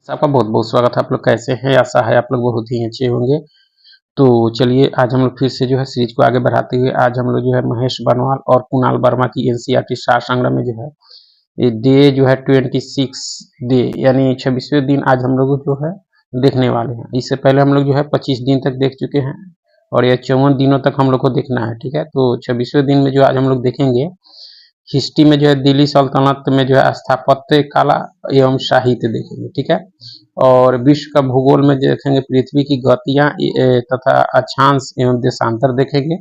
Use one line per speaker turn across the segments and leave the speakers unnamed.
आपका बहुत बहुत स्वागत है। आप लोग कैसे हैं? आशा है आप लोग बहुत ही अच्छे होंगे। तो चलिए आज हम लोग फिर से जो है सीरीज को आगे बढ़ाते हुए आज हम लोग जो है महेश बनवाल और कुणाल वर्मा की एनसीईआरटी सार संग्रह में जो है ये डे जो है 26 डे यानी 26वें दिन आज हम लोग जो है देखने वाले हैं। इससे पहले हम लोग जो है 25 दिन तक देख चुके हैं और यह 54 दिनों तक हम लोग को देखना है। ठीक है, तो 26वें दिन में जो आज हम लोग देखेंगे हिस्ट्री में जो है दिल्ली सल्तनत में जो है स्थापत्य कला एवं साहित्य देखेंगे। ठीक है, और विश्व का भूगोल में देखेंगे पृथ्वी की गतियां तथा अक्षांश एवं देशांतर देखेंगे।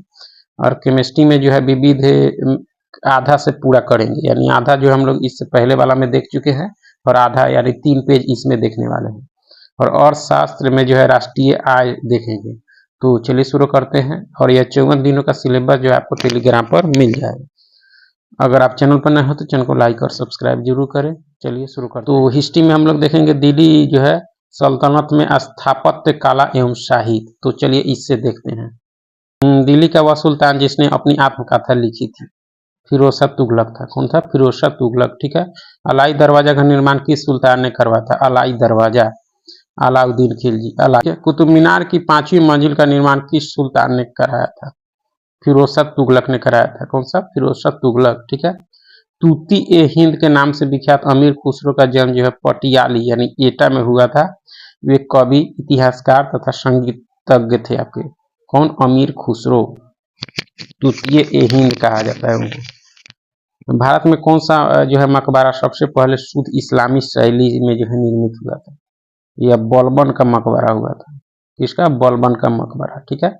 और केमिस्ट्री में जो है विविध आधा से पूरा करेंगे, यानी आधा जो हम लोग इससे पहले वाला में देख चुके हैं और आधा यानी 3 पेज इसमें देखने वाले हैं। और शास्त्र में जो है राष्ट्रीय आय देखेंगे। तो चलिए शुरू करते हैं और यह 54 दिनों का सिलेबस जो है आपको टेलीग्राम पर मिल जाएगा। अगर आप चैनल पर नए हो तो चैनल को लाइक और सब्सक्राइब जरूर करें। चलिए शुरू करते हैं। तो हिस्ट्री में हम लोग देखेंगे दिल्ली जो है सल्तनत में स्थापत्य कला एवं साहित्य। तो चलिए इससे देखते हैं। दिल्ली का वह सुल्तान जिसने अपनी आत्मकथा लिखी थी फिरोज शाह तुगलक था। कौन था? फिरोज शाह तुगलक। ठीक है, अलाई दरवाजा का निर्माण किस सुल्तान ने करवाया था? अलाई दरवाजा अलाउद्दीन खिलजी। अलाई कुतुब मीनार की 5वीं मंजिल का निर्माण किस सुल्तान ने कराया था? फिरोज शाह तुगलक ने कराया था। कौन सा? फिरोज शाह तुगलक। ठीक है, तूती ए हिंद के नाम से विख्यात अमीर खुसरो का जन्म जो है पटियाली यानी एटा में हुआ था। वे कवि, इतिहासकार तथा संगीतज्ञ थे आपके। कौन? अमीर खुसरो। तूतीय ए हिंद कहा जाता है उनको। भारत में कौन सा जो है मकबरा सबसे पहले शुद्ध इस्लामी शैली में जो है निर्मित हुआ था? यह बलबन का मकबरा हुआ था। किसका? बलबन का मकबरा। ठीक है,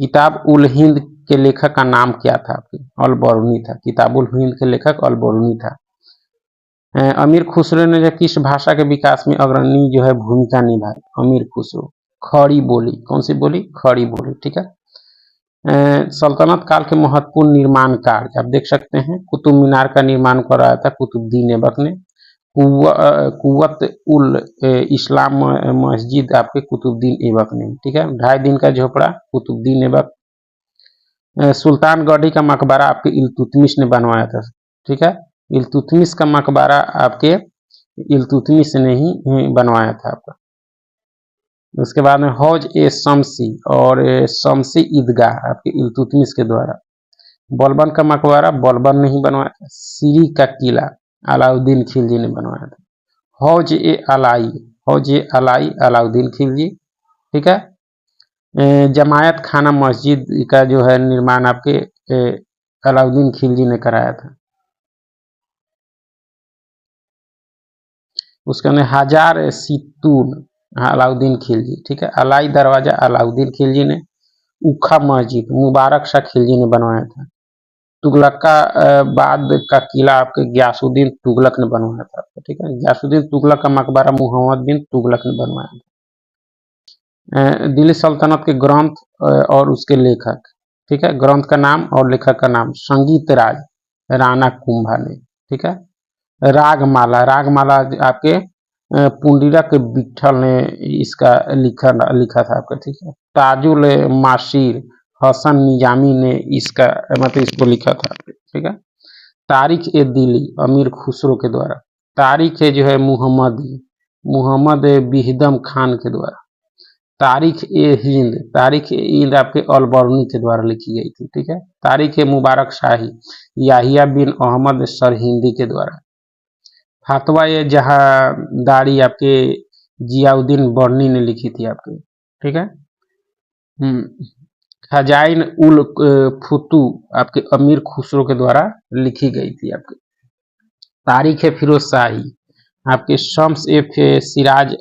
किताब उल हिंद के लेखक का नाम क्या था? आपके अल बरूनी था। किताब उल हिंद के लेखक अल बरूनी था। अमीर खुसरो ने जो किस भाषा के विकास में अग्रणी जो है भूमिका निभाई? अमीर खुसरो खड़ी बोली। कौन सी बोली? खड़ी बोली। ठीक है, सल्तनत काल के महत्वपूर्ण निर्माण कार्य आप देख सकते हैं। कुतुब मीनार का निर्माण कराया था कुतुबुद्दीन ऐबक ने। कुव्वत उल इस्लाम मस्जिद आपके कुतुबुद्दीन ऐबक ने। ठीक है, 2.5 दिन का झोपड़ा कुतुबुद्दीन ऐबक। सुल्तानगढ़ी का मकबरा आपके इल्तुतमिश ने बनवाया था। ठीक है, इल्तुतमिश का मकबरा आपके इल्तुतमिश ने ही बनवाया था आपका। उसके बाद में हौज ए शमसी और शमसी ईदगाह आपके इल्तुतमिश के द्वारा। बलबन का मकबरा बलबन ने ही बनवाया था। सीरी का किला अलाउद्दीन खिलजी ने बनवाया था। हौज ए अलाई अलाउद्दीन खिलजी। ठीक है, जमायत खाना मस्जिद का जो है निर्माण आपके अलाउद्दीन खिलजी ने कराया था। उसके अंदर हजार सितून अलाउद्दीन खिलजी। ठीक है, अलाई दरवाजा अलाउद्दीन खिलजी ने। उखा मस्जिद मुबारक शाह खिलजी ने बनवाया था। तुगलक का बाद का किला आपके गयासुद्दीन तुगलक ने बनवाया था। ठीक है, गयासुद्दीन तुगलक का मकबरा मोहम्मद बिन तुगलक ने बनवाया था। दिल्ली सल्तनत के ग्रंथ और उसके लेखक। ठीक है, ग्रंथ का नाम और लेखक का नाम। संगीत राज राणा कुंभा ने। ठीक है, रागमाला आपके पुंडरीक विट्ठल ने इसका लिखा था आपका। ठीक है, ताजुल माशीर हसन निजामी ने इसका मतलब इसको लिखा था। ठीक है, तारीख ए दिल्ली अमीर खुसरो के द्वारा। तारीख है जो है मुहम्मद बिहदम खान के द्वारा। तारीख ए हिंद आपके अल बरूनी के द्वारा लिखी गई थी। ठीक है, तारीख ए मुबारक शाही याहिया बिन अहमद सरहिंदी के द्वारा। फातवा ए जहादारी आपके जियाउद्दीन बर्नी ने लिखी थी आपके। ठीक है, खजाइन उल फुतू आपके अमीर खुसरो के द्वारा लिखी गई थी आपके। तारीख है फिरोज शाही आपके शम्स सिराज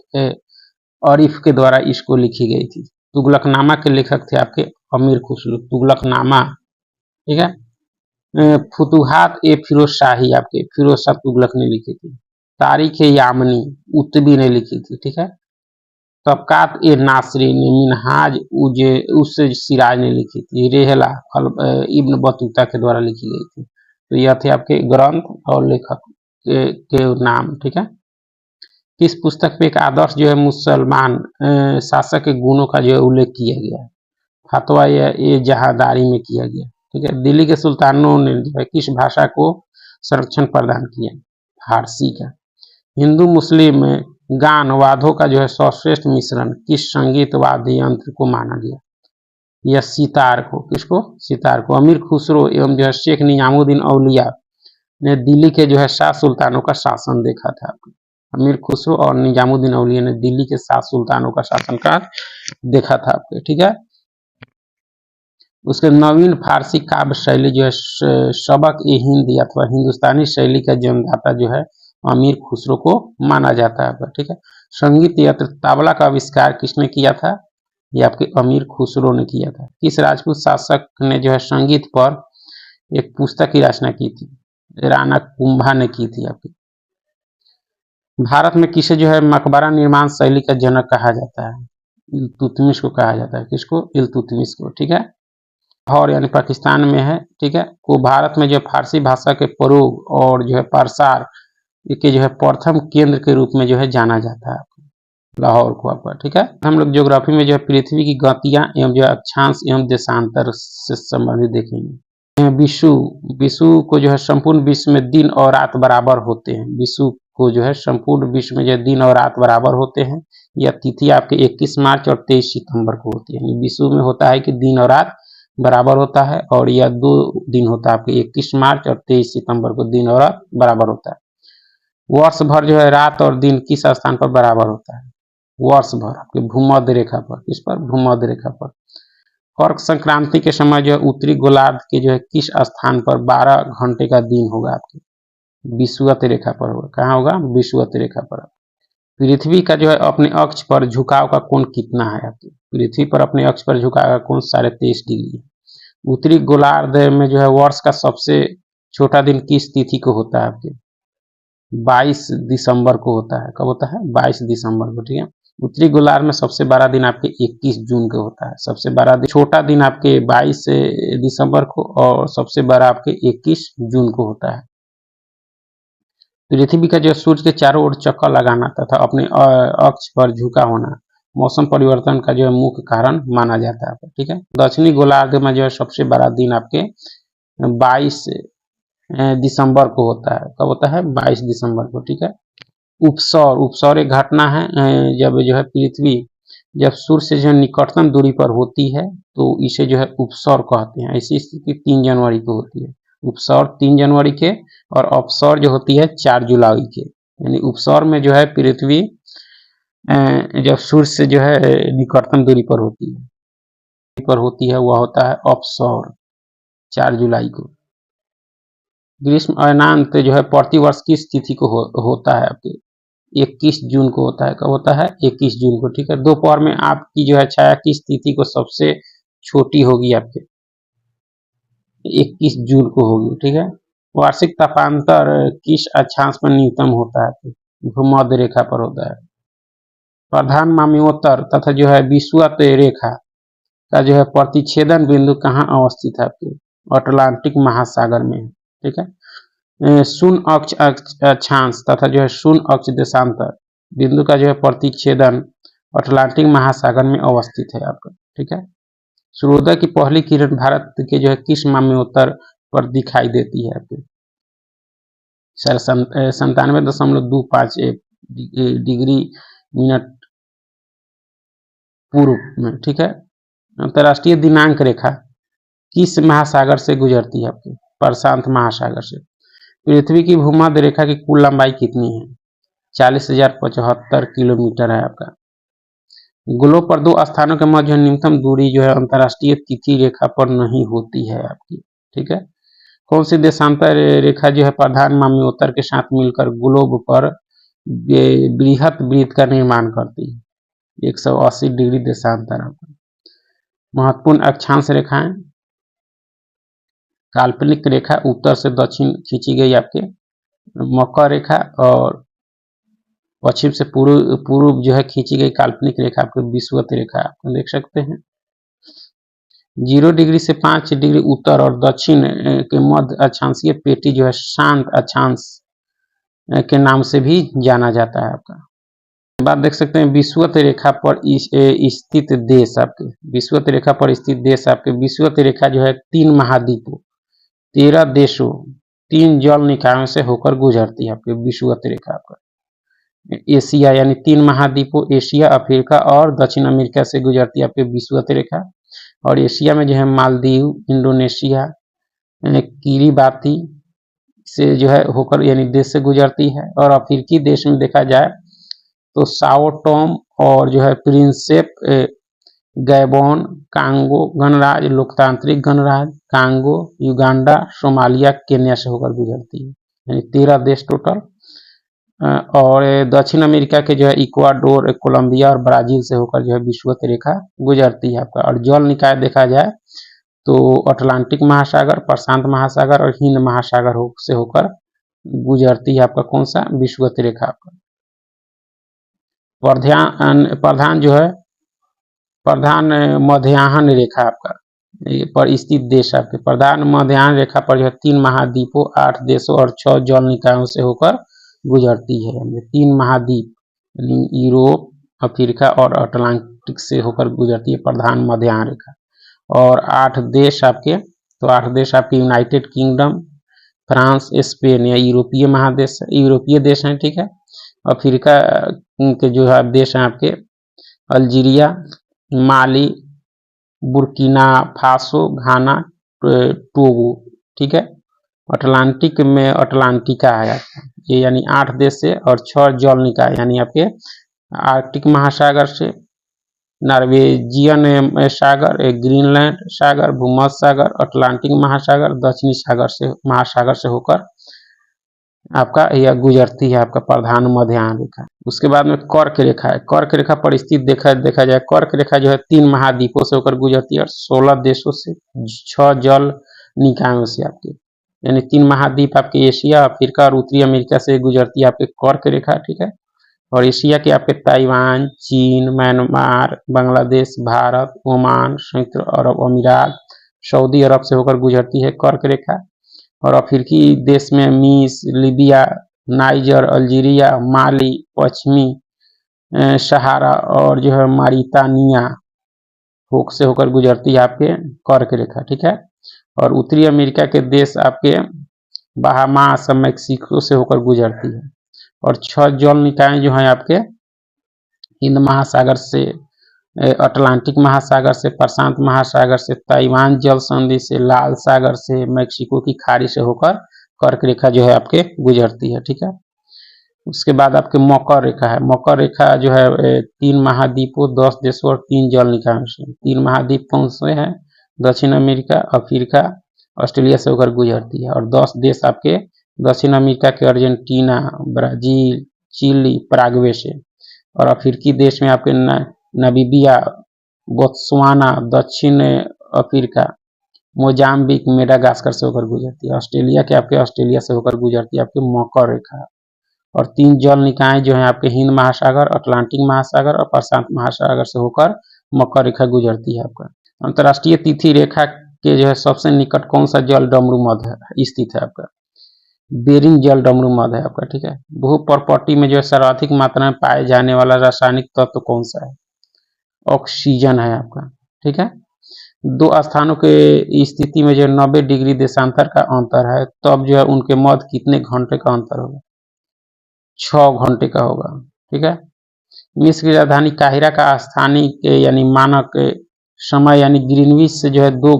अरीफ के द्वारा इसको लिखी गई थी। तुगलकनामा के लेखक थे आपके अमीर खुसरो। तुगलकनामा। ठीक है, फुतुहात ए फिरोज शाही आपके फिरोज शाह तुगलक ने लिखी थी। तारीख ए यामनी उत्बी ने लिखी थी। ठीक है, तबकात ए नासरी ने मिनहाज उस सिराज ने लिखी थी। रेहला इब्न बतूता के द्वारा लिखी गई थी। तो यह थे आपके ग्रंथ और लेखक के नाम। ठीक है, किस पुस्तक में एक आदर्श जो है मुसलमान शासक के गुणों का जो है उल्लेख किया गया है? फतवा ये जहादारी में किया गया। ठीक है, दिल्ली के सुल्तानों ने जो है किस भाषा को संरक्षण प्रदान किया? फारसी का। हिंदू मुस्लिम गान वाद्यों का जो है सर्वश्रेष्ठ मिश्रण किस संगीत वाद्य यंत्र को माना गया? यह सितार को। किसको? सितार को। अमीर खुसरो एवं जो है शेख निजामुद्दीन औलिया ने दिल्ली के जो है शाह सुल्तानों का शासन देखा था। अमीर खुसरो और निजामुद्दीन औलिया ने दिल्ली के शाह सुल्तानों का शासनकाल देखा था आपके। ठीक है। उसके नवीन फारसी काव्य शैली जो है सबक ए हिंदी अथवा हिंदुस्तानी शैली का जन्मदाता जो है अमीर खुसरो को माना जाता है। ठीक है। संगीत यंत्र तबला का आविष्कार किसने किया था? ये आपके अमीर खुसरो ने किया था। किस राजपूत शासक ने जो है संगीत पर एक पुस्तक की रचना की थी? राणा कुंभा ने की थी आपकी। भारत में किसे जो है मकबरा निर्माण शैली का जनक कहा जाता है? इल्तुतमिश को कहा जाता है। किसको? इल्तुतमिश को। ठीक है। लाहौर यानी पाकिस्तान में है। ठीक है। को भारत में जो फारसी भाषा के प्रयोग और जो है प्रसार के जो है प्रथम केंद्र के रूप में जो है जाना जाता है लाहौर को आपका। ठीक है। हम लोग ज्योग्राफी में जो है पृथ्वी की गतियां एवं जो है अक्षांश एवं देशांतर से संबंधित देखेंगे। विषु विषु को जो है संपूर्ण विश्व में दिन और रात बराबर होते हैं। विषु को जो है संपूर्ण विश्व में जो है दिन और रात बराबर होते हैं। यह तिथि आपके 21 मार्च और 23 सितंबर को होती है। विषु में होता है कि दिन और रात बराबर होता है और यह 2 दिन होता है आपके 21 मार्च और 23 सितंबर को दिन और रात बराबर होता है। वर्ष भर जो है रात और दिन किस स्थान पर बराबर होता है? वर्ष भर आपके भूमध्य रेखा पर। किस पर? भूमध्य रेखा पर। कर्क संक्रांति के समय जो है उत्तरी गोलार्ध के जो है किस स्थान पर 12 घंटे का दिन होगा आपके? विषुवत रेखा पर होगा। कहाँ होगा? विषुवत रेखा पर। पृथ्वी का जो है अपने अक्ष पर झुकाव का कोण कितना है आपके? पृथ्वी पर अपने अक्ष पर झुकाव का कोण 23.5 डिग्री है। उत्तरी गोलार्ध में जो है वर्ष का सबसे छोटा दिन किस तिथि को होता है आपके? 22 दिसंबर को होता है। कब होता है? 22 दिसंबर को। ठीक है। उत्तरी गोलार्ध में सबसे बड़ा दिन आपके 21 जून को होता है। सबसे बड़ा दिन, छोटा दिन आपके 22 दिसंबर को और सबसे बड़ा आपके 21 जून को होता है। पृथ्वी का जो सूर्य के चारों ओर चक्कर लगाना तथा अपने अक्ष पर झुका होना मौसम परिवर्तन का जो है मुख्य कारण माना जाता है। ठीक है। दक्षिणी गोलार्ध में जो है सबसे बड़ा दिन आपके 22 दिसंबर को होता है। कब होता है? 22 दिसंबर को। ठीक है। उपसौर उपसौर एक घटना है जब जो है पृथ्वी जब सूर्य से जो निकटतम दूरी पर होती है तो इसे जो है उपसौर कहते हैं। ऐसी स्थिति 3 जनवरी को होती है। उपसौर 3 जनवरी के और अपसौर जो होती है 4 जुलाई के। यानी उपसौर में जो है पृथ्वी जब सूर्य से जो है निकटतम दूरी पर होती है वह होता है अपसौर 4 जुलाई को। ग्रीष्म अयनांत जो है प्रतिवर्ष किस तिथि को होता है आपके? 21 जून को होता है। कब होता है? 21 जून को। ठीक है। दोपहर में आपकी जो है छाया किस तिथि को सबसे छोटी होगी आपके? 21 जून को होगी। ठीक है। वार्षिक तापांतर किस अक्षांश पर न्यूनतम होता है? भूमध्य रेखा पर होता है। प्रधान मामयोत्तर तथा जो है विषुवत रेखा का जो है प्रतिच्छेदन बिंदु कहाँ अवस्थित है आपके? अटलांटिक महासागर में। ठीक है। शून्य अक्ष अक्षांश तथा जो है शून्य अक्ष देशांतर बिंदु का जो है प्रतिच्छेदन अटलांटिक महासागर में अवस्थित है आपका। ठीक है। सूर्योदय की पहली किरण भारत के जो है किस मामयोत्तर पर दिखाई देती है आपके? 97.25 डिग्री मिनट पूर्व में। ठीक है। अंतर्राष्ट्रीय दिनांक रेखा किस महासागर से गुजरती है आपके? प्रशांत महासागर से। पृथ्वी की भूमध्य रेखा की कुल लंबाई कितनी है? 40,075 किलोमीटर है आपका। ग्लोब पर 2 स्थानों के मध्य न्यूनतम दूरी जो है अंतर्राष्ट्रीय तिथि रेखा पर नहीं होती है आपकी। ठीक है। कौन सी देशांतर रेखा जो है प्रधान मामयोत्तर के साथ मिलकर ग्लोब पर बृहत वृत्त का निर्माण करती है? 180 डिग्री देशांतर आपका। महत्वपूर्ण अक्षांश रेखाएं काल्पनिक रेखा उत्तर से दक्षिण खींची गई आपके मकर रेखा और पश्चिम से पूर्व जो है खींची गई काल्पनिक रेखा आपके विषुवत रेखा आपको देख सकते हैं। 0 डिग्री से 5 डिग्री उत्तर और दक्षिण के मध्य अक्षांशीय पेटी जो है शांत अक्षांश के नाम से भी जाना जाता है आपका। बात देख सकते हैं विषुवत रेखा पर स्थित देश आपके। विषुवत रेखा पर स्थित देश आपके विषुवत रेखा जो है 3 महाद्वीपों 13 देशों 3 जल निकायों से होकर गुजरती है आपके विषुवत रेखा पर। एशिया यानी 3 महाद्वीपों एशिया, अफ्रीका और दक्षिण अमेरिका से गुजरती है आपकी विषुवत रेखा। और एशिया में जो है मालदीव, इंडोनेशिया, किरिबाती से जो है होकर यानी देश से गुजरती है। और अफ्रीकी देश में देखा जाए तो साओ टोम और जो है प्रिंसेप, गैबोन, कांगो गणराज्य, लोकतांत्रिक गणराज्य कांगो, युगांडा, सोमालिया, केन्या से होकर गुजरती है, यानी 13 देश टोटल। और दक्षिण अमेरिका के जो है इक्वाडोर, कोलंबिया और ब्राजील से होकर जो है विषुवत रेखा गुजरती है आपका। और जल निकाय देखा जाए तो अटलांटिक महासागर, प्रशांत महासागर और हिंद महासागर से होकर गुजरती है आपका कौन सा विषुवत रेखा आपका। प्रधान जो है प्रधान मध्याह्न रेखा आपका पर स्थित देश आपके प्रधान मध्याह्न रेखा पर जो है 3 महाद्वीपों, 8 देशों और 6 जल निकायों से होकर गुजरती है। 3 महाद्वीप यानी यूरोप, अफ्रीका और अटलांटिक से होकर गुजरती है प्रधान मध्याह्न रेखा। और 8 देश आपके, तो 8 देश आपके यूनाइटेड किंगडम, फ्रांस, स्पेन या यूरोपीय महादेश, यूरोपीय देश हैं, ठीक है। अफ्रीका के जो है देश हैं आपके अल्जीरिया, माली, बुर्किना फासो, घाना, टोगो, ठीक है। अटलांटिक में अटलांटिका है आपका, ये यानी 8 देश से और 6 जल निकाय यानी आपके आर्कटिक महासागर से, नॉर्वेजियन सागर, ग्रीनलैंड सागर, भूमध्य सागर, अटलांटिक महासागर, दक्षिणी सागर से महासागर से होकर आपका यह गुजरती है आपका प्रधान मध्याह्न रेखा। उसके बाद में कर्क रेखा है। कर्क रेखा पर स्थित देखा जाए कर्क रेखा जो है 3 महाद्वीपों से होकर गुजरती है और 16 देशों से, 6 जल निकायों से आपके, यानी 3 महाद्वीप आपके एशिया, अफ्रीका और उत्तरी अमेरिका से गुजरती है आपके कर्क रेखा, ठीक है। और एशिया के आपके ताइवान, चीन, म्यांमार, बांग्लादेश, भारत, ओमान, संयुक्त अरब अमीरात, सऊदी अरब से होकर गुजरती है कर्क रेखा। और अफ्रीकी देश में मिस, लीबिया, नाइजर, अल्जीरिया, माली, पश्चिमी सहारा और जो है मारितानिया से होकर गुजरती है आपके कर्क रेखा, ठीक है। और उत्तरी अमेरिका के देश आपके बहामास, मैक्सिको से होकर गुजरती है। और 6 जल निकाय जो हैं आपके हिंद महासागर से, अटलांटिक महासागर से, प्रशांत महासागर से, ताइवान जल संधि से, लाल सागर से, मैक्सिको की खाड़ी से होकर कर्क रेखा जो है आपके गुजरती है, ठीक है। उसके बाद आपके मकर रेखा है। मकर रेखा जो है 3 महाद्वीपों, 10 देशों और 3 जल निकायों से। 3 महाद्वीप कौन से हैं? दक्षिण अमेरिका, अफ्रीका, ऑस्ट्रेलिया से होकर गुजरती है। और 10 देश आपके दक्षिण अमेरिका के अर्जेंटीना, ब्राजील, चिली, पराग्वे से। और अफ्रीकी देश में आपके नामीबिया, बोत्सवाना, दक्षिण अफ्रीका, मोजाम्बिक, मेडागास्कर से होकर गुजरती है। ऑस्ट्रेलिया के आपके ऑस्ट्रेलिया से होकर गुजरती है आपकी मकर रेखा। और 3 जल निकाय जो है आपके हिंद महासागर, अटलांटिक महासागर और प्रशांत महासागर से होकर मकर रेखा गुजरती है आपका। अंतर्राष्ट्रीय तिथि रेखा के जो है सबसे निकट कौन सा जल डमरू मध स्थित है आपका? बेरिंग जल डमरू मध है आपका, ठीक है। भू प्रॉपर्टी में जो है सर्वाधिक मात्रा में पाए जाने वाला रासायनिक तत्व कौन सा है? ऑक्सीजन है आपका, ठीक है। 2 स्थानों के स्थिति में जो 90 डिग्री देशांतर का अंतर है, तब जो है उनके मध्य कितने घंटे का अंतर होगा? 6 घंटे का होगा, ठीक है। मिस्र की राजधानी काहिरा का स्थानीय यानी मानक समय यानी ग्रीनविच से जो है 2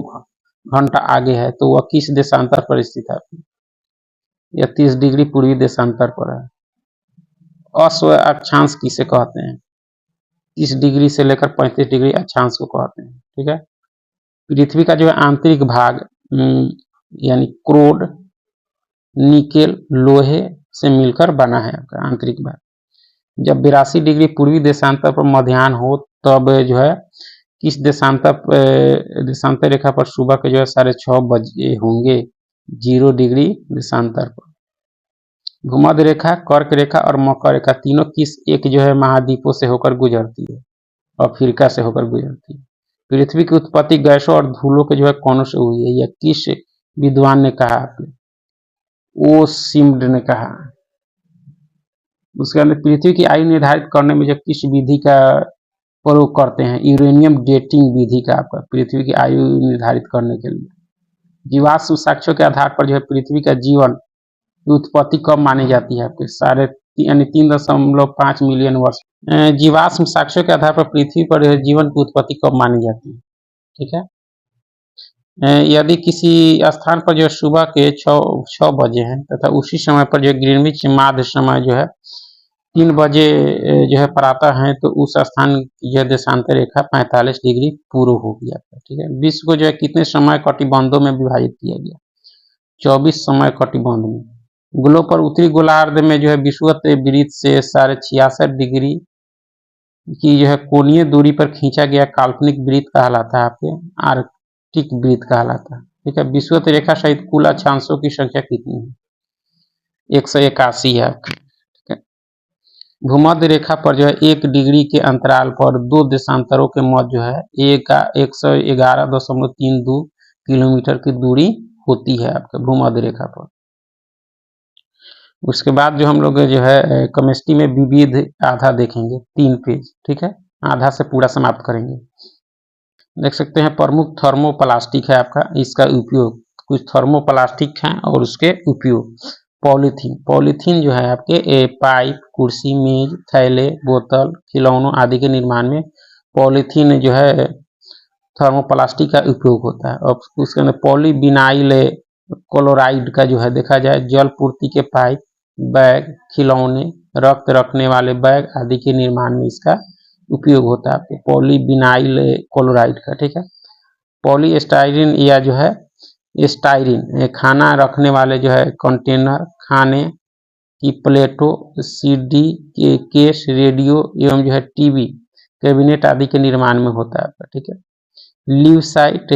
घंटा आगे है, तो वह किस देशांतर पर स्थित है? यह 30 डिग्री पूर्वी देशांतर पर है। अश्व अक्षांश किसे कहते हैं? 30 डिग्री से लेकर 35 डिग्री अक्षांश को कहते हैं, ठीक है। पृथ्वी का जो है आंतरिक भाग यानी क्रोड, निकेल, लोहे से मिलकर बना है आपका आंतरिक भाग। जब 82 डिग्री पूर्वी देशांतर पर मध्याह्न हो तब जो है किस देशांतर रेखा पर सुबह के जो है 6:30 बजे होंगे? 0 डिग्री देशांतर पर। भूमध्य रेखा, कर्क रेखा और मकर रेखा तीनों किस एक जो है महाद्वीपों से होकर गुजरती है? अफ्रीका से होकर गुजरती है। पृथ्वी की उत्पत्ति गैसों और धूलों के जो है कौनों से हुई है? यह किस विद्वान ने कहा आपने? ओ सिम्ड ने कहा। उसके अंदर पृथ्वी की आयु निर्धारित करने में जो किस विधि का प्रयोग करते हैं? यूरेनियम डेटिंग विधि का आपका पृथ्वी की आयु निर्धारित करने के लिए। जीवाश्म साक्ष्यों के आधार पर जो है पृथ्वी का जीवन की उत्पत्ति कब मानी जाती है? आपके यानी 3.5 मिलियन वर्ष। जीवाश्म साक्ष्यों के आधार पर पृथ्वी पर जीवन की उत्पत्ति कब मानी जाती है? ठीक है, यदि किसी स्थान पर जो सुबह के 6 बजे हैं तथा उसी समय पर जो ग्रीनविच माध्य समय जो है 3 बजे जो है प्रातः है, तो उस स्थान की जो देशांतर रेखा 45 डिग्री पूर्व हो गया था। ठीक है, विश्व को जो है कितने समय कटिबंधों में विभाजित किया गया? 24 समय कटिबंध में। ग्लोब पर उत्तरी गोलार्ध में जो है विषुवत वृत्त से 66.5 डिग्री की जो है कोणीय दूरी पर खींचा गया काल्पनिक वृत्त कहलाता है आपके आर्कटिक वृत्त कहलाता है। ठीक है, विषुवत रेखा सहित कुल अक्षांशों की संख्या कितनी है? 181 है। ठीक है, भूमध्य रेखा पर जो है 1 डिग्री के अंतराल पर 2 देशांतरों के मध्य जो है 111.32 किलोमीटर की दूरी होती है आपके भूमध्य रेखा पर। उसके बाद जो हम लोग जो है केमिस्ट्री में विविध आधा देखेंगे 3 पेज। ठीक है, आधा से पूरा समाप्त करेंगे। देख सकते हैं प्रमुख थर्मोप्लास्टिक है आपका, इसका उपयोग कुछ थर्मोप्लास्टिक हैं और उसके उपयोग। पॉलीथीन जो है आपके पाइप, कुर्सी, मेज, थैले, बोतल, खिलौनों आदि के निर्माण में पॉलीथीन जो है थर्मोप्लास्टिक का उपयोग होता है। और उसके अंदर पॉलीविनाइल क्लोराइड का जो है देखा जाए जल पूर्ति के पाइप, बैग, खिलौने, रक्त रखने वाले बैग आदि के निर्माण में इसका उपयोग होता है आपके पॉलीविनाइल क्लोराइड का। ठीक है, पॉलीस्टाइरीन या जो है स्टाइरीन खाना रखने वाले जो है कंटेनर, खाने की प्लेटों, सीडी के केस, रेडियो एवं जो है टीवी कैबिनेट आदि के निर्माण में होता है। ठीक है, ल्यूसाइट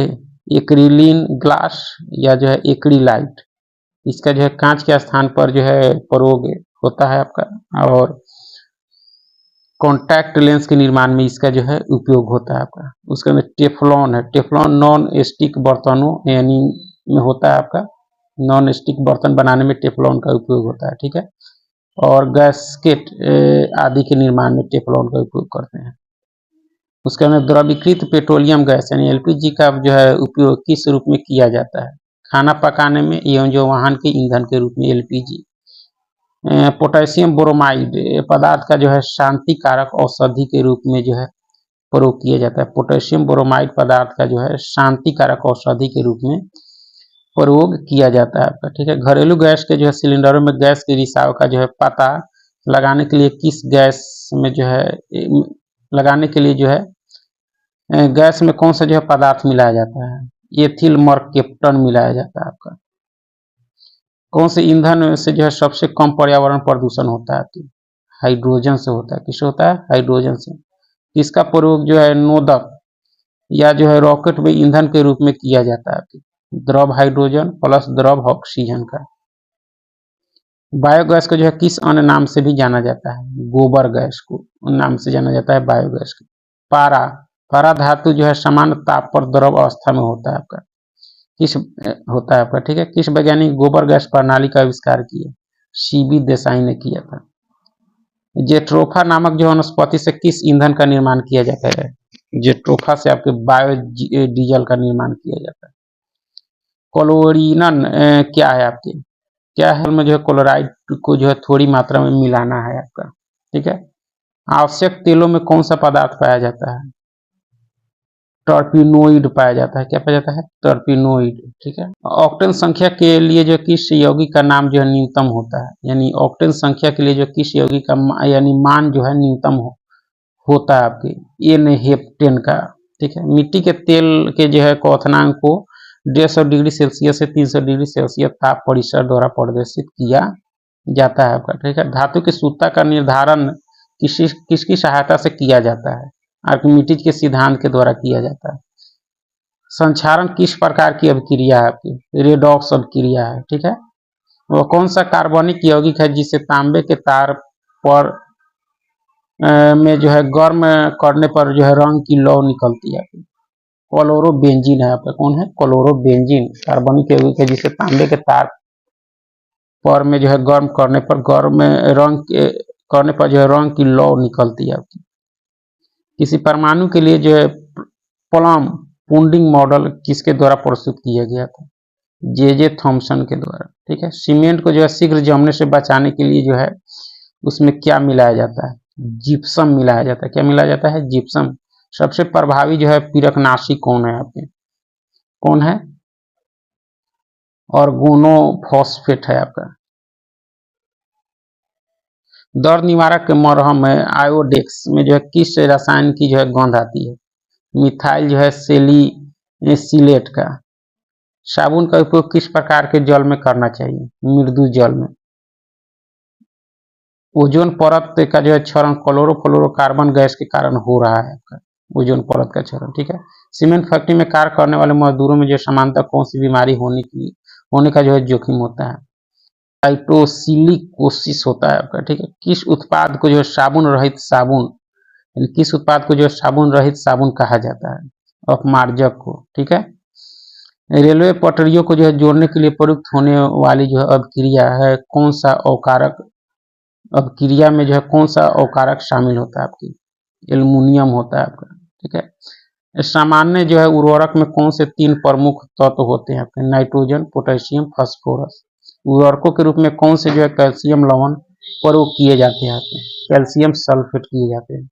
एक्रिलीन ग्लास या जो है एक्रिलाइट, इसका जो है कांच के स्थान पर जो है प्रयोग होता है आपका। और कॉन्टैक्ट लेंस के निर्माण में इसका जो है उपयोग होता है आपका। उसके अंदर टेफ्लॉन है, टेफ्लॉन नॉन स्टिक बर्तनों यानी में होता है आपका, नॉन स्टिक बर्तन बनाने में टेफ्लॉन का उपयोग होता है। ठीक है, और गैस्केट आदि के निर्माण में टेफ्लॉन का उपयोग करते हैं। उसके अंदर द्रवीकृत पेट्रोलियम गैस यानी एलपीजी का जो है उपयोग किस रूप में किया जाता है? खाना पकाने में एवं जो वाहन के ईंधन के रूप में एलपीजी। पोटेशियम ब्रोमाइड पदार्थ का जो है शांति कारक औषधि के रूप में जो है प्रयोग किया जाता है। पोटेशियम ब्रोमाइड पदार्थ का जो है शांति कारक औषधि के रूप में प्रयोग किया जाता है आपका। ठीक है, घरेलू गैस के जो है सिलेंडरों में गैस के रिसाव का जो है पता लगाने के लिए किस गैस में जो है लगाने के लिए जो है गैस में कौन सा जो है पदार्थ मिलाया जाता है? एथिल मर्केप्टन मिलाया जाता है आपका। कौन से ईंधन से जो है सबसे कम पर्यावरण प्रदूषण होता है? हाइड्रोजन से होता है। किससे होता है? हाइड्रोजन से। इसका प्रयोग जो है नोदक या जो है रॉकेट में ईंधन के रूप में किया जाता है, द्रव हाइड्रोजन प्लस द्रव ऑक्सीजन का। बायोगैस को जो है किस अन्य नाम से भी जाना जाता है? गोबर गैस को नाम से जाना जाता है बायोगैस को। पारा धातु जो है समान ताप पर द्रव अवस्था में होता है आपका। किस होता है आपका? ठीक है, किस वैज्ञानिक गोबर गैस प्रणाली का आविष्कार किया? सीबी देसाई ने किया था। जेट्रोफा नामक जो वनस्पति से किस ईंधन का निर्माण किया जाता है? जेट्रोफा से आपके बायो डीजल का निर्माण किया जाता है। क्लोरीनन क्या है आपके? क्या है में जो है क्लोराइड को जो है थोड़ी मात्रा में मिलाना है आपका। ठीक है, आवश्यक तेलों में कौन सा पदार्थ पाया जाता है? टर्पिनोइड पाया जाता है। क्या पाया जाता है? टर्पिनोइड। ठीक है, ऑक्टेन संख्या के लिए जो किस यौगिक का नाम जो है न्यूनतम होता है? यानी ऑक्टेन संख्या के लिए जो किस यौगिक का यानी मान जो है न्यूनतम होता है आपके? एन हेप्टेन का। ठीक है, मिट्टी के तेल के जो है क्वथनांक को 150 डिग्री सेल्सियस से 300 डिग्री सेल्सियस ताप परिसर द्वारा प्रदर्शित किया जाता है आपका। ठीक है, धातु की शुद्धता का निर्धारण किसकी सहायता से किया जाता है? आर्किमिडीज के सिद्धांत के द्वारा किया जाता है। संक्षारण किस प्रकार की अभिक्रिया है आपकी? रेडॉक्स अभिक्रिया है। ठीक है, वह कौन सा कार्बनिक यौगिक है जिसे तांबे के तार पर में जो है गर्म करने पर जो है रंग की लौ निकलती है? क्लोरोबेंजीन है आपका। कौन है? क्लोरोबेंजीन कार्बनिक यौगिक है जिसे तांबे के तार पर में जो है गर्म करने पर जो है रंग की लौ निकलती है आपकी। किसी परमाणु के लिए जो है प्लम पुडिंग मॉडल किसके द्वारा प्रस्तुत किया गया था? जे थॉमसन के द्वारा। ठीक है, सीमेंट को जो है शीघ्र जमने से बचाने के लिए जो है उसमें क्या मिलाया जाता है? जिप्सम मिलाया जाता है। क्या मिलाया जाता है? जिप्सम। सबसे प्रभावी जो है पीड़कनाशी कौन है आपके? कौन है? ऑर्गेनोफॉस्फेट है आपका। दर्द निवारक मरहम है आयोडेक्स में जो है किस रसायन की जो है गंध आती है? मिथाइल जो है सेलिसिलेट का। साबुन का उपयोग किस प्रकार के जल में करना चाहिए? मृदु जल में। ओजोन परत का जो है क्षरण क्लोरोफ्लोरोकार्बन गैस के कारण हो रहा है आपका, ओजोन परत का क्षरण। ठीक है। सीमेंट फैक्ट्री में कार्य करने वाले मजदूरों में जो सामान्यतः कौन सी बीमारी होने का जो है जोखिम होता है? साइटोसिलिकोसिस होता है आपका। ठीक है। किस उत्पाद को जो है साबुन रहित साबुन, यानी किस उत्पाद को जो है साबुन रहित साबुन कहा जाता है? अपमार्जक को। ठीक है। रेलवे पटरियों को जो है जोड़ने के लिए प्रयुक्त होने वाली जो है अभिक्रिया है कौन सा अवकारक? अभिक्रिया में जो है कौन सा अवकारक शामिल होता है आपकी? एल्युमिनियम होता है आपका। ठीक है। सामान्य जो है उर्वरक में कौन से 3 प्रमुख तत्व होते हैं आपके? Nitrogen, potassium, phosphorus. उर्वरकों के रूप में कौन से जो है कैल्शियम लवण प्रयोग किए जाते हैं आपके? कैल्शियम सल्फेट किए जाते हैं।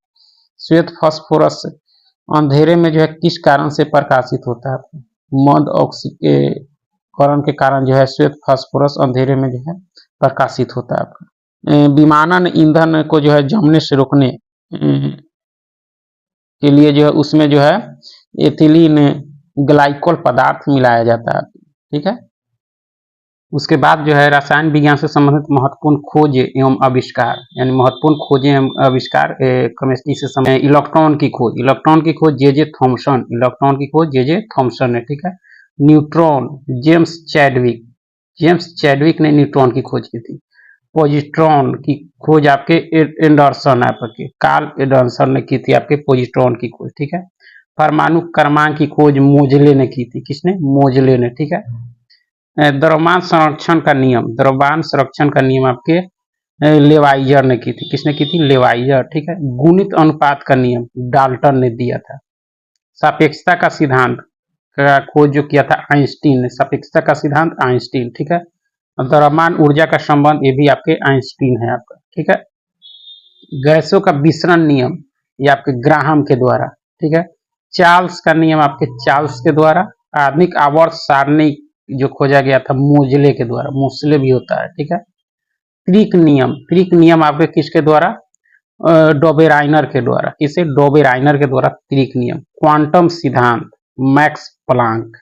श्वेत फास्फोरस अंधेरे में जो है किस कारण से प्रकाशित होता है आपको? मद ऑक्सीकरण के कारण जो है श्वेत फास्फोरस अंधेरे में जो है प्रकाशित होता है आपका। विमानन ईंधन को जो है जमने से रोकने के लिए जो है उसमें जो है एथिलीन ग्लाइकोल पदार्थ मिलाया जाता है। ठीक है। उसके बाद जो है रसायन विज्ञान से संबंधित महत्वपूर्ण खोज एवं आविष्कार, यानी महत्वपूर्ण खोजें एवं आविष्कार केमिस्ट्री से संबंधित। इलेक्ट्रॉन की खोज जे थॉमसन, इलेक्ट्रॉन की खोज जे थॉमसन ने। ठीक है। न्यूट्रॉन जेम्स चैडविक ने न्यूट्रॉन की खोज की थी। पॉजिट्रॉन की खोज आपके एंडरसन आपके कार्ल एंडरसन ने की थी आपके पॉजिट्रॉन की खोज। ठीक है। परमाणु क्रमांक की खोज मोजले ने की थी। किसने? मोजले ने। ठीक है। द्रव्यमान संरक्षण का नियम आपके लेवाइजर ने की थी। किसने की थी? लेवाइजर। ठीक है। गुणित अनुपात का नियम डाल्टन ने दिया था। सापेक्षता का सिद्धांत का खोज जो किया था आइंस्टीन ने। सापेक्षता का सिद्धांत आइंस्टीन। ठीक है। द्रव्यमान ऊर्जा का संबंध ये भी आपके आइंस्टीन है आपका। ठीक है। गैसों का विसरण नियम ये आपके ग्राहम के द्वारा। ठीक है। चार्ल्स का नियम आपके चार्ल्स के द्वारा। आधुनिक आवर्त सारणी जो खोजा गया था मोजले के द्वारा, मोस्ले भी होता है। ठीक है। क्रिक नियम आपके किसके द्वारा? डोबेराइनर के द्वारा। किसे? डोबेराइनर के द्वारा क्रिक नियम। क्वांटम सिद्धांत मैक्स प्लांक।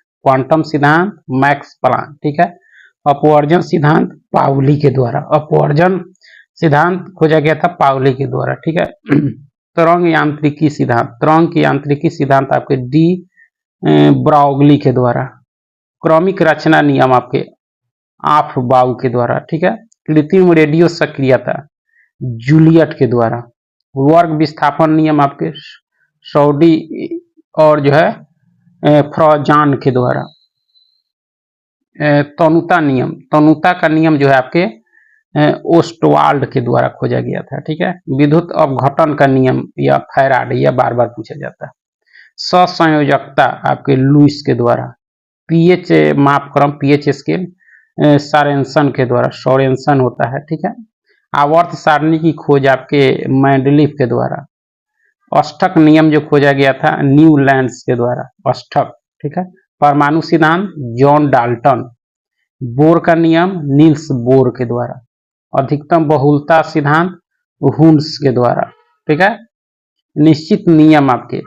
ठीक है। अपवर्जन सिद्धांत पाउली के द्वारा। अपवर्जन सिद्धांत खोजा गया था पाउली के द्वारा। ठीक है। तरंग यांत्रिकी सिद्धांत आपके डी ब्राउगली के द्वारा। क्रमिक रचना नियम आपके आफबाउ के द्वारा। ठीक है। कृत्रिम रेडियो सक्रियता जूलियट के द्वारा। वर्ग विस्थापन नियम आपके सौडी और जो है फ्रॉजान के द्वारा। तनुता का नियम जो है आपके ओस्टवाल्ड के द्वारा खोजा गया था। ठीक है। विद्युत अपघटन का नियम या फैराडे, या बार बार पूछा जाता है। ससंयोजकता आपके लुइस के द्वारा। पीएच मापक्रम, पीएच स्केल सोरेनसन के द्वारा, सोरेनसन होता है। ठीक है। आवर्त सारणी की खोज आपके मैंडलीफ के द्वारा। अष्टक नियम जो खोजा गया था न्यूलैंड्स के द्वारा, अष्टक। ठीक है। परमाणु सिद्धांत जॉन डाल्टन। बोर का नियम नील्स बोर के द्वारा। अधिकतम बहुलता सिद्धांत हुन्स के द्वारा। ठीक है। निश्चित नियम आपके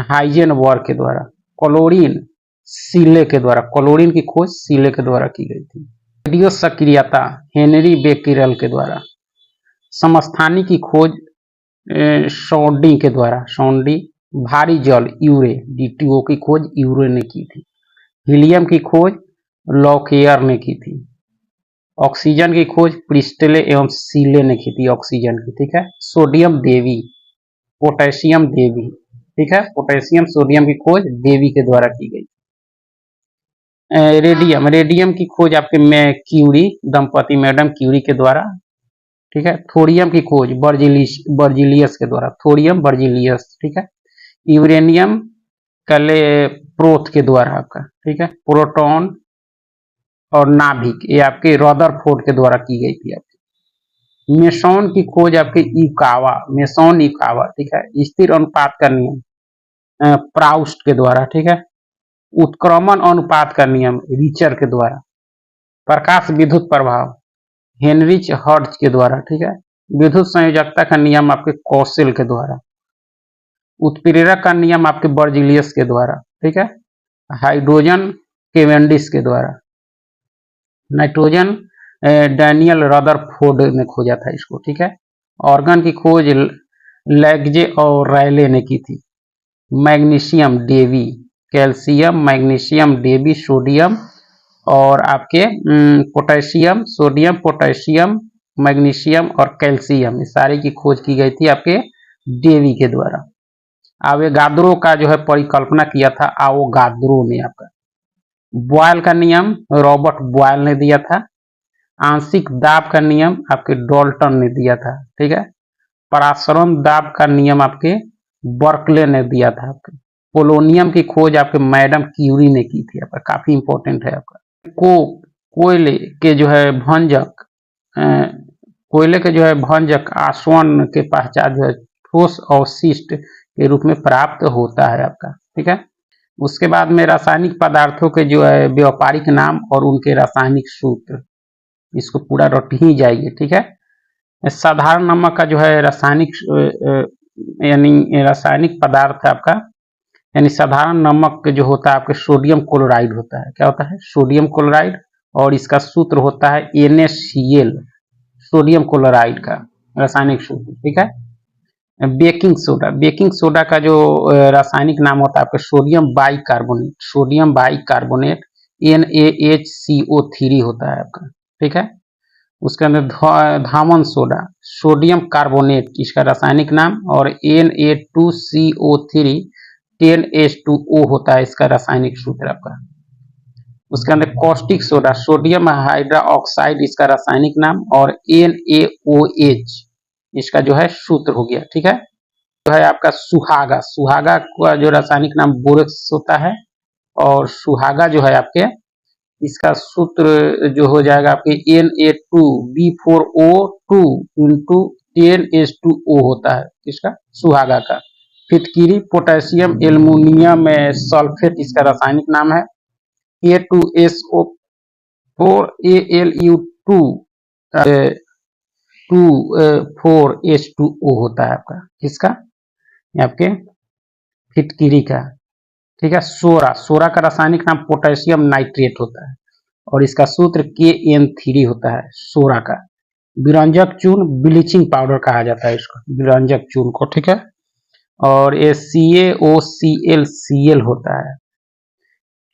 हाइजेनबर्ग के द्वारा। क्लोरीन सीले के द्वारा, क्लोरीन की खोज सीले के द्वारा की गई थी। रेडियो सक्रियता हेनरी बेकेरेल के द्वारा। समस्थानी की खोज सौंडी के द्वारा, सौंडी। भारी जल यूरे, डीटीओ की खोज यूरे ने की थी। हीलियम की खोज लॉकेयर ने की थी। ऑक्सीजन की खोज प्रिस्टले एवं सीले ने की थी ऑक्सीजन की। ठीक है। सोडियम देवी, पोटेशियम देवी। ठीक है। पोटेशियम सोडियम की खोज देवी के द्वारा की गई। रेडियम की खोज आपके में क्यूरी दंपति मैडम क्यूरी के द्वारा। ठीक है। थोरियम की खोज बर्जिलियस के द्वारा, थोरियम बर्जिलियस। ठीक है। यूरेनियम कैलेप्रोथ के द्वारा आपका। ठीक है। प्रोटॉन और नाभिक ये आपके रदरफोर्ड के द्वारा की गई थी आपकी। मेसॉन की खोज आपके इकावा, मेसॉन इकावा, ठीक है। स्थिर अनुपात का नियम प्राउस्ट के द्वारा, ठीक है। उत्क्रमण अनुपात का नियम रिचर के द्वारा। प्रकाश विद्युत प्रभाव हेनरिच हर्ट्ज के द्वारा, ठीक है। विद्युत संयोजकता का नियम आपके कौशल के द्वारा। उत्प्रेरक का नियम आपके बर्जिलियस के द्वारा, ठीक है। हाइड्रोजन केवेंडिश के द्वारा। नाइट्रोजन डैनियल रदरफोर्ड ने खोजा था इसको, ठीक है। ऑर्गन की खोज लैग्जे और रायले ने की थी। Magnesium Davy, calcium, magnesium Davy, sodium और आपके पोटेशियम, सोडियम, पोटेशियम, मैग्नीशियम और कैल्शियम, इस सारे की खोज की गई थी आपके डेवी के द्वारा। आवोगाद्रो का जो है परिकल्पना किया था आवोगाद्रो ने आपका। बॉयल का नियम रॉबर्ट बॉयल ने दिया था। आंशिक दाब का नियम आपके डॉल्टन ने दिया था, ठीक है। परासरण दाब का नियम आपके बर्कले ने दिया था। आपके पोलोनियम की खोज आपके मैडम क्यूरी ने की थी, आपका काफी इंपॉर्टेंट है आपका। कोयले के जो है भंजक, कोयले के जो है भंजक आसवन के पहचान जो है ठोस अवशिष्ट के रूप में प्राप्त होता है आपका, ठीक है। उसके बाद में रासायनिक पदार्थों के जो है व्यापारिक नाम और उनके रासायनिक सूत्र, इसको पूरा रट ही जाइए, ठीक है। साधारण नमक का जो है रासायनिक यानी रासायनिक पदार्थ आपका, यानी साधारण नमक जो होता है आपके सोडियम क्लोराइड होता है। क्या होता है? सोडियम क्लोराइड, और इसका सूत्र होता है NaCl, सोडियम क्लोराइड का रासायनिक सूत्र, ठीक है। बेकिंग सोडा, बेकिंग सोडा का जो रासायनिक नाम होता है आपका sodium bicarbonate, sodium bicarbonate NaHCO3 होता है आपका, ठीक है। उसके अंदर धामन सोडा, सोडियम कार्बोनेट इसका रासायनिक नाम, और Na2CO3 10H2O होता है इसका रासायनिक सूत्र आपका। उसके अंदर कॉस्टिक सोडा, सोडियम हाइड्रोक्साइड इसका रासायनिक नाम, और NaOH इसका जो है सूत्र हो गया, ठीक है। जो है आपका सुहागा, सुहागा का जो रासायनिक नाम बोरेक्स होता है, और सुहागा जो है आपके इसका सूत्र जो हो जाएगा आपके Na2B4O2 इंटू 10H2O होता है इसका सुहागा का। फिटकिरी पोटेशियम एल्युमिनियम सल्फेट इसका रासायनिक नाम है। A2SO4Alu2 4H2O होता है आपका, किसका? आपके फिटकिरी का, ठीक है। सोरा, सोरा का रासायनिक नाम पोटेशियम नाइट्रेट होता है, और इसका सूत्र KN3 होता है सोरा का। विरंजक चून, ब्लीचिंग पाउडर कहा जाता है इसको, विरंजक चून को, ठीक है। और ये CaOClCl होता है।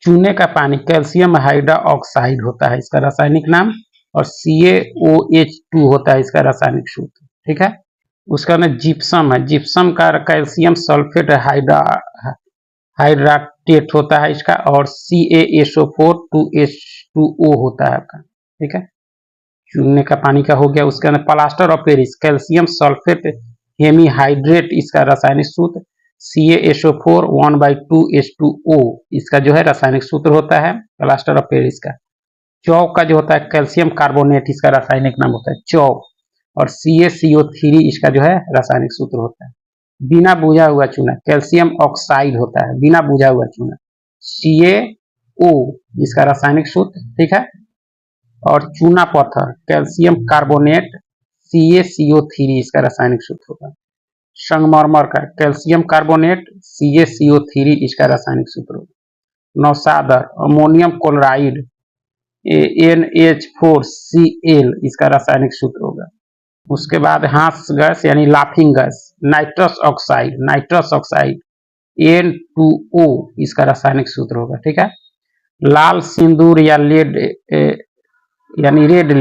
चूने का पानी कैल्शियम हाइड्रोक्साइड होता है इसका रासायनिक नाम, और CaOH2 होता है इसका रासायनिक सूत्र, ठीक है। उसका नाम जिप्सम है, जिप्सम का कैल्शियम सल्फेट हाइड्रेट होता है इसका, और CaSO4 2H2O होता है आपका, ठीक है। चूने का पानी का हो गया। उसके अंदर plaster of Paris, calcium sulphate hemihydrate इसका रासायनिक सूत्र, CaSO4 1/2H2O इसका जो है रासायनिक सूत्र होता है प्लास्टर ऑफ पेरिस का। चौक का जो होता है कैल्शियम कार्बोनेट इसका रासायनिक नाम होता है चौक, और CaCO3 इसका जो है रासायनिक सूत्र होता है। बिना बुझा हुआ चूना कैल्शियम ऑक्साइड होता है, बिना बुझा हुआ चूना CaO इसका रासायनिक सूत्र, ठीक है। और चूना पत्थर कैल्शियम कार्बोनेट CaCO3 इसका रासायनिक सूत्र होता है। संगमरमर का कैल्शियम कार्बोनेट CaCO3 इसका रासायनिक सूत्र होता है। नौसादर अमोनियम क्लोराइड NH4Cl इसका रासायनिक सूत्र होगा। उसके बाद हास गैस यानी laughing gas nitrous oxide N2O इसका रासायनिक सूत्र होगा, ठीक है। लाल सिंदूर या लेड यानी रेड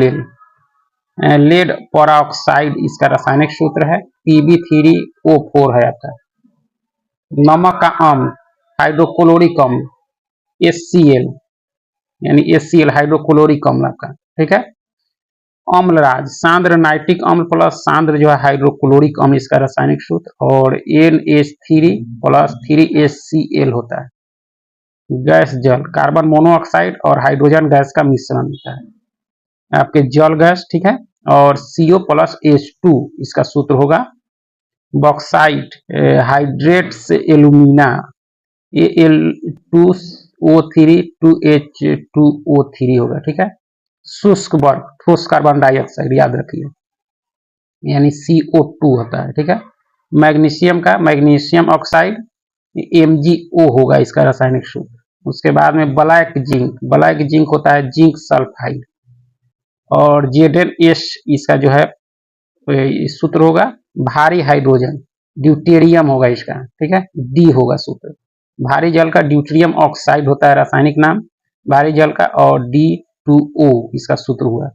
लेड परऑक्साइड इसका रासायनिक सूत्र है Pb3O4 है आपका। नमक का अम्ल हाइड्रोक्लोरिक अम्ल HCl यानी HCl हाइड्रोक्लोरिक अम्ल आपका, ठीक है। अम्लराज सांद्र नाइट्रिक अम्ल प्लस सांद्र जो है हाइड्रोक्लोरिक अम्ल इसका रासायनिक सूत्र, और NH3 प्लस 3HCl होता है। गैस जल कार्बन मोनोऑक्साइड और हाइड्रोजन गैस का मिश्रण होता है आपके जल गैस, ठीक है। और CO+H2 इसका सूत्र होगा। Bauxite hydrates alumina Al2O3 2H2O3 होगा, ठीक है। शुष्क बर्फ ठोस कार्बन डाइऑक्साइड याद रखिए, यानी CO2 होता है, ठीक है। मैग्नीशियम का मैग्नीशियम ऑक्साइड MgO होगा इसका रासायनिक सूत्र। उसके बाद में ब्लैक जिंक होता है जिंक सल्फाइड। और ZnS इसका जो है सूत्र होगा भारी हाइड्रोजन ड्यूटेरियम होगा इसका, ठीक है। D होगा सूत्र। भारी जल का ड्यूटेरियम ऑक्साइड होता है रासायनिक नाम भारी जल का, और D2O इसका सूत्र हुआ।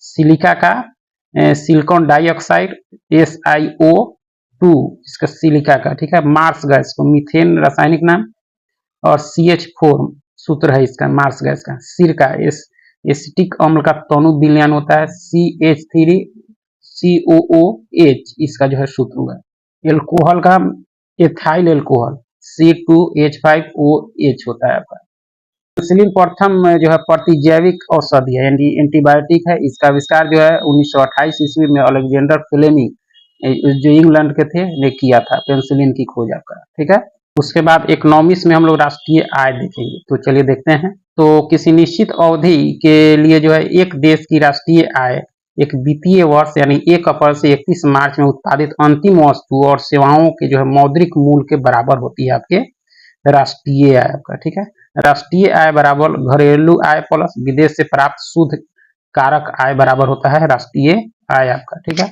सिलिका का सिलिकॉन डाइऑक्साइड SiO2 इसका सिलिका का, ठीक है। मार्स गैस को मीथेन रासायनिक नाम, और CH4 सूत्र है इसका मार्स गैस का। सिरका एसिटिक अम्ल का तनु विलयन होता है CH3COOH इसका जो है सूत्र हुआ। एल्कोहल का एथाइल एल्कोहल C2H5OH होता है आपका। पेनिसिलिन प्रथम जो है प्रतिजैविक औषधि है, एंटीबायोटिक है। इसका आविष्कार जो है 1928 ईस्वी में अलेक्जेंडर फ्लेमिंग जो इंग्लैंड के थे ने किया था, पेनिसिलिन की खोज आपका, ठीक है। उसके बाद इकोनॉमिक्स में हम लोग राष्ट्रीय आय देखेंगे, तो चलिए देखते हैं। तो किसी निश्चित अवधि के लिए जो है एक देश की राष्ट्रीय आय एक वित्तीय वर्ष यानी 1 अप्रैल से 31 मार्च में उत्पादित अंतिम वस्तु और सेवाओं के जो है मौद्रिक मूल्य के बराबर होती है आपके राष्ट्रीय आय आपका, ठीक है। राष्ट्रीय आय बराबर घरेलू आय प्लस विदेश से प्राप्त शुद्ध कारक आय बराबर होता है राष्ट्रीय आय आपका, ठीक है।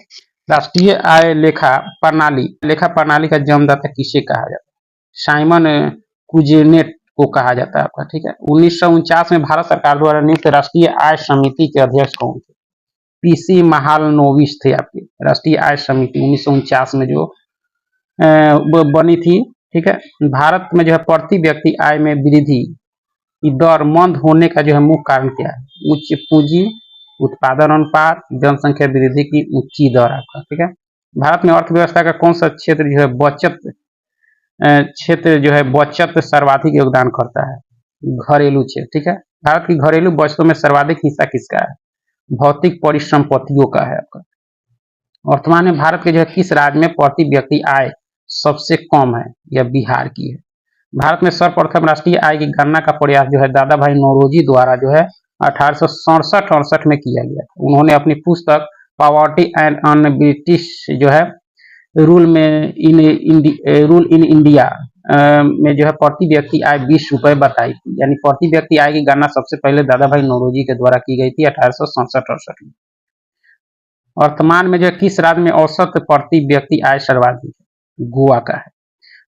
राष्ट्रीय आय लेखा प्रणाली का जन्मदाता किसे कहा जाता है? साइमन कुजेनेट को कहा जाता है आपका, ठीक है। 1949 में भारत सरकार द्वारा नियुक्त राष्ट्रीय आय समिति के अध्यक्ष कौन थे? PC महालनोबिस थे आपके। राष्ट्रीय आय समिति 1949 में जो बनी थी, ठीक है। भारत में जो है प्रति व्यक्ति आय में वृद्धि की दर मंद होने का जो है मुख्य कारण क्या है? उच्च पूंजी उत्पादन अनुपात जनसंख्या वृद्धि की ऊंची दर आपका, ठीक है। भारत में अर्थव्यवस्था का कौन सा क्षेत्र जो है बचत सर्वाधिक योगदान करता है? घरेलू क्षेत्र, ठीक है। भारत की घरेलू बचतों में सर्वाधिक हिस्सा किसका है? भौतिक परिसंपत्तियों का है आपका। वर्तमान में भारत के जो है किस राज्य में प्रति व्यक्ति आय सबसे कम है? यह बिहार की है। भारत में सर्वप्रथम राष्ट्रीय आय की गणना का प्रयास जो है दादा भाई नौरोजी द्वारा जो है 1867-68 में किया गया था। उन्होंने अपनी पुस्तक पॉवर्टी एंड अन ब्रिटिश जो है रूल इन इंडिया में जो है प्रति व्यक्ति आय 20 रुपए बताई थी, यानी प्रति व्यक्ति आय की गणना सबसे पहले दादा भाई नौरोजी के द्वारा की गई थी 1867-68 में। वर्तमान में जो किस राज्य में औसत प्रति व्यक्ति आय सर्वाधिक है? गोवा का है।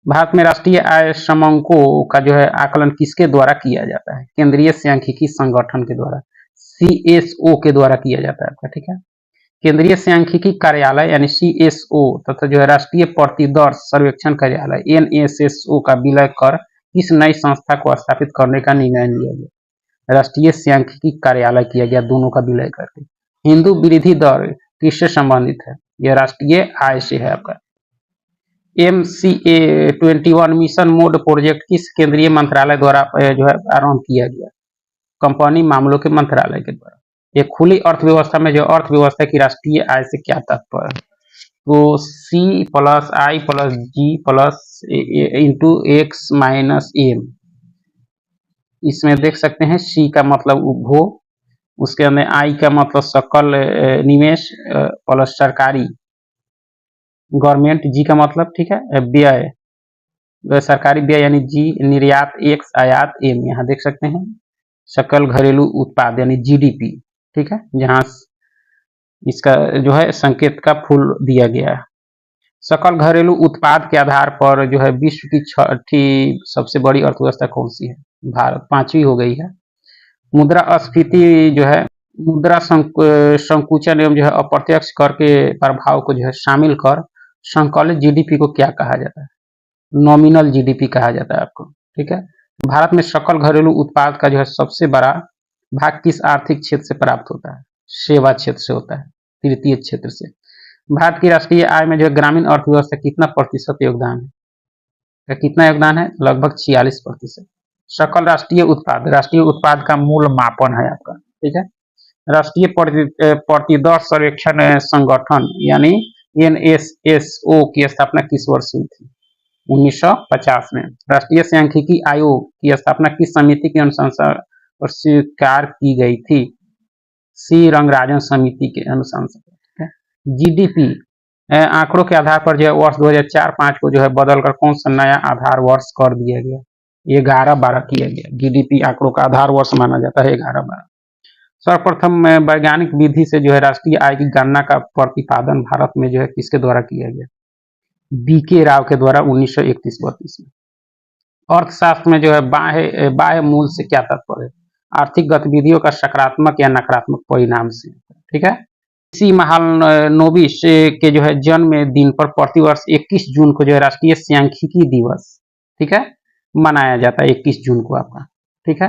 भारत में राष्ट्रीय आय समंकों का जो है आकलन किसके द्वारा किया जाता है? केंद्रीय सांख्यिकी संगठन के द्वारा CSO के द्वारा किया जाता है आपका, ठीक है। केंद्रीय सांख्यिकी कार्यालय यानी CSO तथा जो है राष्ट्रीय प्रतिदर सर्वेक्षण कार्यालय NSSO का विलय कर किस नई संस्था को स्थापित करने का निर्णय लिया गया? राष्ट्रीय सांख्यिकी कार्यालय किया गया, दोनों का विलय करके। हिंदू वृद्धि दर किससे संबंधित है? यह राष्ट्रीय आय से है आपका। MCA21 मिशन मोड प्रोजेक्ट किस केंद्रीय मंत्रालय द्वारा जो है आरंभ किया गया? कंपनी मामलों के मंत्रालय के द्वारा। एक खुली अर्थव्यवस्था में जो अर्थव्यवस्था की राष्ट्रीय आय से क्या तात्पर्य है? तो C+I+G+X-M इसमें देख सकते हैं। C का मतलब उपभोग, उसके अंदर I का मतलब सकल निवेश प्लस सरकारी गवर्नमेंट, G का मतलब, ठीक है, व्यय सरकारी व्यय यानी G, निर्यात X, आयात M। यहाँ देख सकते हैं सकल घरेलू उत्पाद यानी GDP, ठीक है, जहाँ इसका जो है संकेत का फूल दिया गया है। सकल घरेलू उत्पाद के आधार पर जो है विश्व की छठी सबसे बड़ी अर्थव्यवस्था कौन सी है? भारत 5वीं हो गई है। मुद्रास्फीति जो है मुद्रा संकुचन एवं जो है अप्रत्यक्ष कर के प्रभाव को जो है शामिल कर संकलित GDP को क्या कहा जाता है? नॉमिनल GDP कहा जाता है आपको, ठीक है। भारत में सकल घरेलू उत्पाद का जो है सबसे बड़ा भाग किस आर्थिक क्षेत्र से प्राप्त होता है? सेवा क्षेत्र से होता है, तृतीय क्षेत्र से। भारत की राष्ट्रीय आय में जो है ग्रामीण अर्थव्यवस्था कितना प्रतिशत योगदान है? कितना योगदान है? लगभग 46%। सकल राष्ट्रीय उत्पाद का मूल मापन है आपका, ठीक है। राष्ट्रीय प्रतिदर सर्वेक्षण संगठन यानी NSSO की स्थापना किस वर्ष हुई थी? 1950 में। राष्ट्रीय सांख्यिकी आयोग की स्थापना किस समिति के अनुशंसा और स्वीकार की गई थी? सी रंगराजन समिति के अनुशंसा। GDP आंकड़ों के आधार पर जो है वर्ष 2004-5 को जो है बदलकर कौन सा नया आधार वर्ष कर दिया गया? 11-12 किया गया। GDP आंकड़ों का आधार वर्ष माना जाता है 11-12। सर्वप्रथम वैज्ञानिक विधि से जो है राष्ट्रीय आय की गणना का प्रतिपादन भारत में जो है किसके द्वारा किया गया? BK राव के द्वारा 1931-32 में। अर्थशास्त्र में जो है बाह्य मूल से क्या तात्पर्य है? आर्थिक गतिविधियों का सकारात्मक या नकारात्मक परिणाम से। ठीक है। इसी महालनोबिस के जो है जन्म दिन पर प्रतिवर्ष 21 जून को जो है राष्ट्रीय सांख्यिकी दिवस, ठीक है, मनाया जाता है 21 जून को आपका। ठीक है।